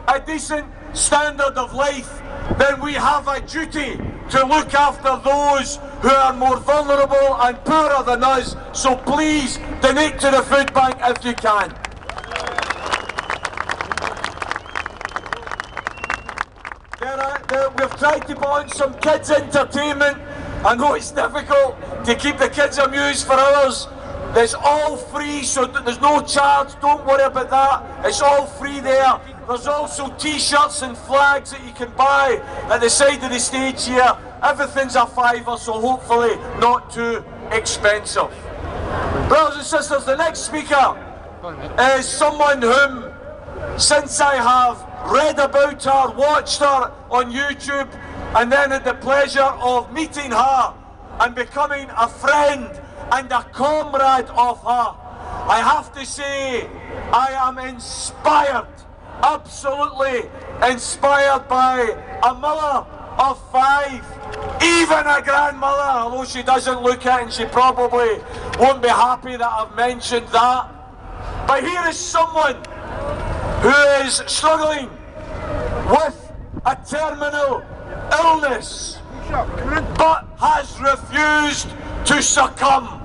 a decent standard of life, then we have a duty to look after those who are more vulnerable and poorer than us. So please donate to the food bank if you can. We've tried to put on some kids' entertainment. I know it's difficult to keep the kids amused for hours. It's all free, so there's no charge, don't worry about that. It's all free there. There's also t-shirts and flags that you can buy at the side of the stage here. Everything's a £5, so hopefully not too expensive. Brothers and sisters, the next speaker is someone whom, since I have read about her, watched her on YouTube, and then had the pleasure of meeting her and becoming a friend and a comrade of her, I have to say I am inspired, absolutely inspired by a mother of 5, even a grandmother, although she doesn't look it and she probably won't be happy that I've mentioned that. But here is someone who is struggling with a terminal illness, but has refused to succumb,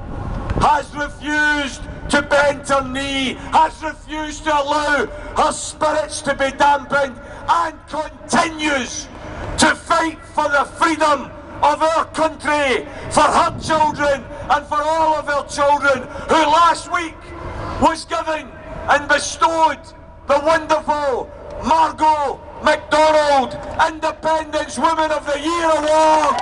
has refused to bend her knee, has refused to allow her spirits to be dampened, and continues to fight for the freedom of our country, for her children and for all of our children, who last week was given and bestowed the wonderful Margot MacDonald Independence Woman of the Year Award.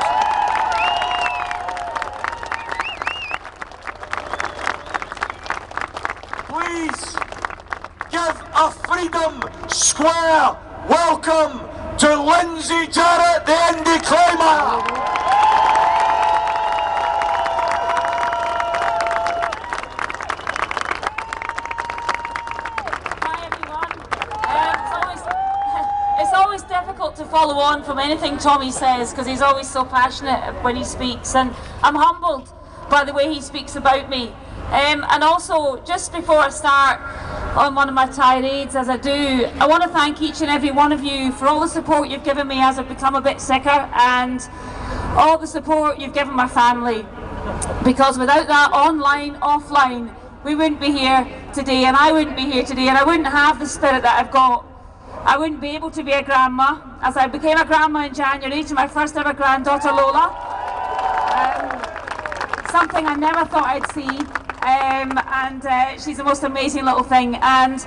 Please give a Freedom Square welcome to Lindsay Jarrett, the Indie Climber. To follow on from anything Tommy says, because he's always so passionate when he speaks, and I'm humbled by the way he speaks about me. And also, just before I start on one of my tirades, as I do, I want to thank each and every one of you for all the support you've given me as I've become a bit sicker, and all the support you've given my family, because without that, online, offline, we wouldn't be here today, and I wouldn't be here today, and I wouldn't have the spirit that I've got. I wouldn't be able to be a grandma, as I became a grandma in January to my first ever granddaughter Lola. Something I never thought I'd see, and she's the most amazing little thing. And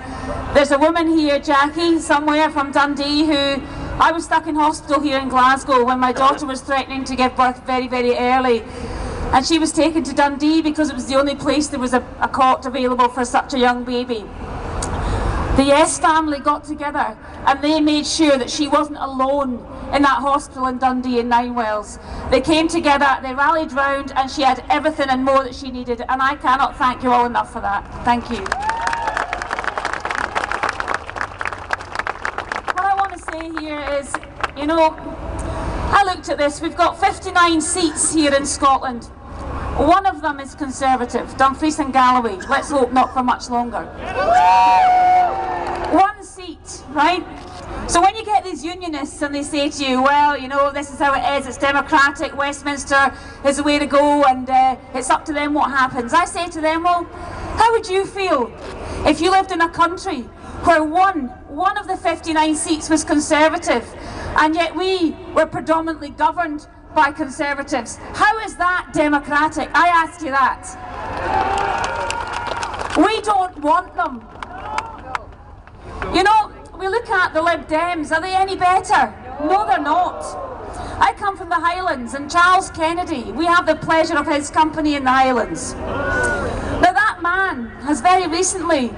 there's a woman here, Jackie, somewhere from Dundee, who I was stuck in hospital here in Glasgow when my daughter was threatening to give birth very, very early. And she was taken to Dundee because it was the only place there was a cot available for such a young baby. The Yes family got together and they made sure that she wasn't alone in that hospital in Dundee in Nine Wells. They came together, they rallied round, and she had everything and more that she needed, and I cannot thank you all enough for that. Thank you. What I want to say here is, you know, I looked at this, we've got 59 seats here in Scotland. One of them is Conservative, Dumfries and Galloway. Let's hope not for much longer. One seat, right? So when you get these unionists and they say to you, well, you know, this is how it is, it's democratic, Westminster is the way to go, and it's up to them what happens. I say to them, well, how would you feel if you lived in a country where one of the 59 seats was Conservative, and yet we were predominantly governed by Conservatives? How is that democratic? I ask you that. We don't want them. You know, we look at the Lib Dems, are they any better? No, they're not. I come from the Highlands, and Charles Kennedy, we have the pleasure of his company in the Highlands. Now that man has very recently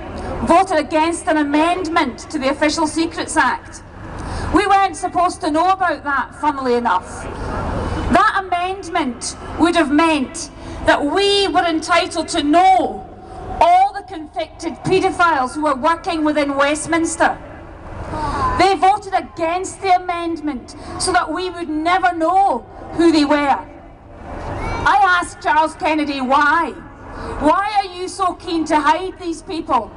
voted against an amendment to the Official Secrets Act. We weren't supposed to know about that, funnily enough. That amendment would have meant that we were entitled to know all the convicted paedophiles who were working within Westminster. They voted against the amendment so that we would never know who they were. I asked Charles Kennedy why. Why are you so keen to hide these people?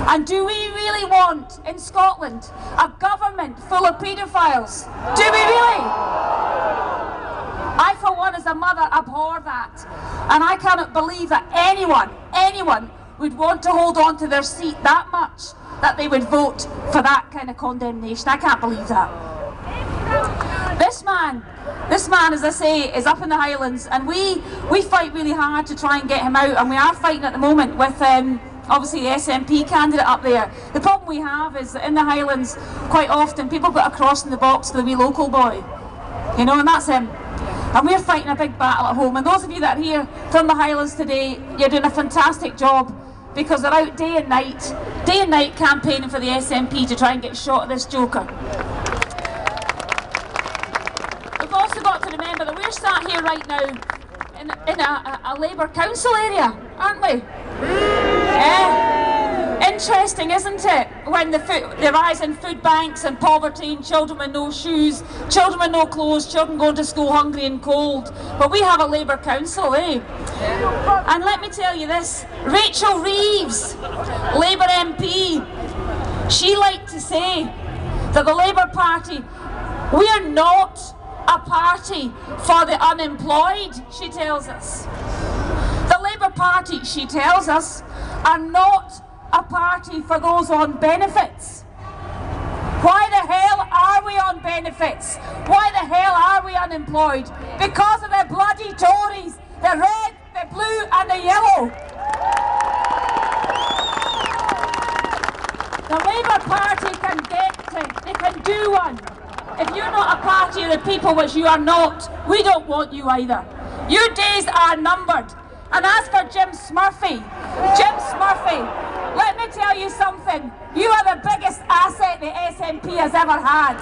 And do we really want in Scotland a government full of paedophiles? Do we really? I, for one, as a mother, abhor that. And I cannot believe that anyone would want to hold on to their seat that much that they would vote for that kind of condemnation. I can't believe that. This man, as I say, is up in the Highlands, and we fight really hard to try and get him out, and we are fighting at the moment with obviously the SNP candidate up there. The problem we have is that in the Highlands, quite often, people put a cross in the box for the wee local boy, you know, and that's him. And we're fighting a big battle at home. And those of you that are here from the Highlands today, you're doing a fantastic job, because they're out day and night campaigning for the SNP to try and get shot at this joker. We've also got to remember that we're sat here right now in a Labour council area, aren't we? Interesting, isn't it? When the rise in food banks and poverty, and children with no shoes, children with no clothes, children going to school hungry and cold. But we have a Labour council, eh? And let me tell you this, Rachel Reeves, Labour MP, she liked to say that the Labour Party, we are not a party for the unemployed, she tells us. The Labour Party, she tells us, are not a party for those on benefits. Why the hell are we on benefits? Why the hell are we unemployed? Because of the bloody Tories, the red, the blue and the yellow. The Labour Party can they can do one. If you're not a party of the people, which you are not, we don't want you either. Your days are numbered. And as for Jim Smurfy, let me tell you something. You are the biggest asset the SNP has ever had.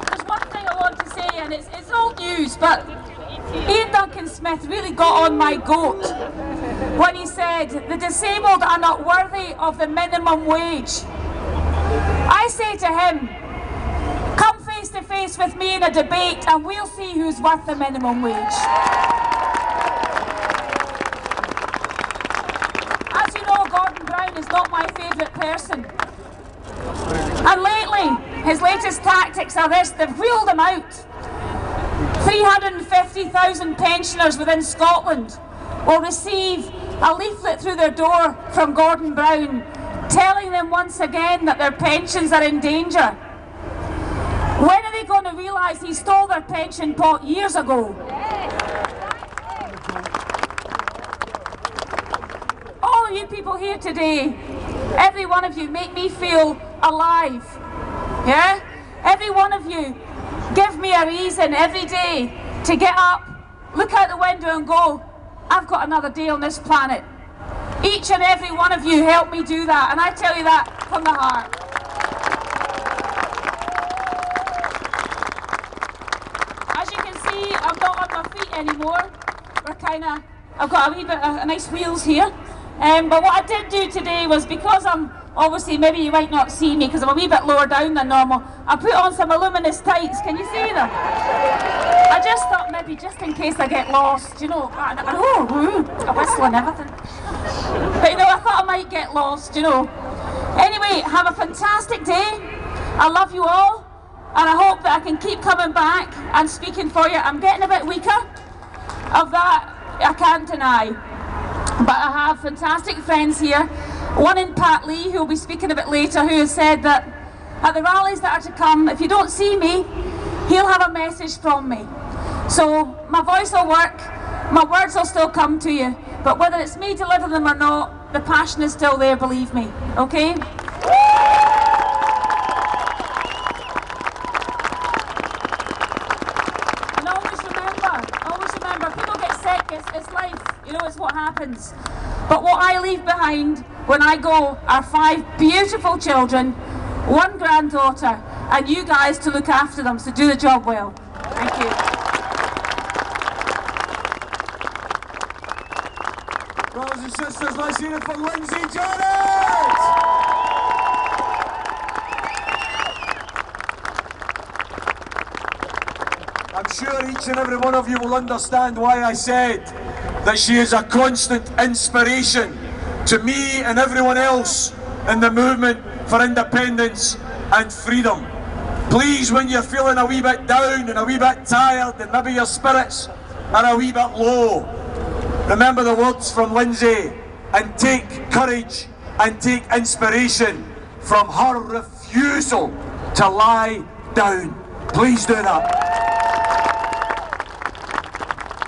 There's one thing I want to say, and it's old news, but Ian Duncan Smith really got on my goat when he said the disabled are not worthy of the minimum wage. I say to him, come face to face with me in a debate and we'll see who's worth the minimum wage. As you know, Gordon Brown is not my favourite person. And lately, his latest tactics are this: they've wheeled him out. 350,000 pensioners within Scotland will receive a leaflet through their door from Gordon Brown telling them once again that their pensions are in danger. When are they going to realise he stole their pension pot years ago? All of you people here today, every one of you make me feel alive. Yeah? Every one of you give me a reason every day to get up, look out the window and go, I've got another day on this planet. Each and every one of you help me do that, and I tell you that from the heart. As you can see, I'm not on my feet anymore. I've got a wee bit of nice wheels here. But what I did do today was, because I'm obviously, maybe you might not see me because I'm a wee bit lower down than normal, I put on some luminous tights. Can you see them? I just thought maybe just in case I get lost, you know, a whistle and everything. But you know, I thought I might get lost, you know. Anyway, have a fantastic day. I love you all, and I hope that I can keep coming back and speaking for you. I'm getting a bit weaker, of that I can't deny. But I have fantastic friends here. One in Pat Lee, who will be speaking a bit later, who has said that at the rallies that are to come, if you don't see me, he'll have a message from me. So my voice will work, my words will still come to you, but whether it's me delivering them or not, the passion is still there, believe me, okay? And always remember, people get sick, it's life, you know, it's what happens. But what I leave behind when I go are 5 beautiful children, 1 granddaughter, and you guys to look after them, so do the job well. Thank you. Brothers and sisters, let's hear it for Lindsay Jarrett! I'm sure each and every one of you will understand why I said that she is a constant inspiration to me and everyone else in the movement for independence and freedom. Please, when you're feeling a wee bit down and a wee bit tired and maybe your spirits are a wee bit low, remember the words from Lindsay and take courage and take inspiration from her refusal to lie down. Please do that.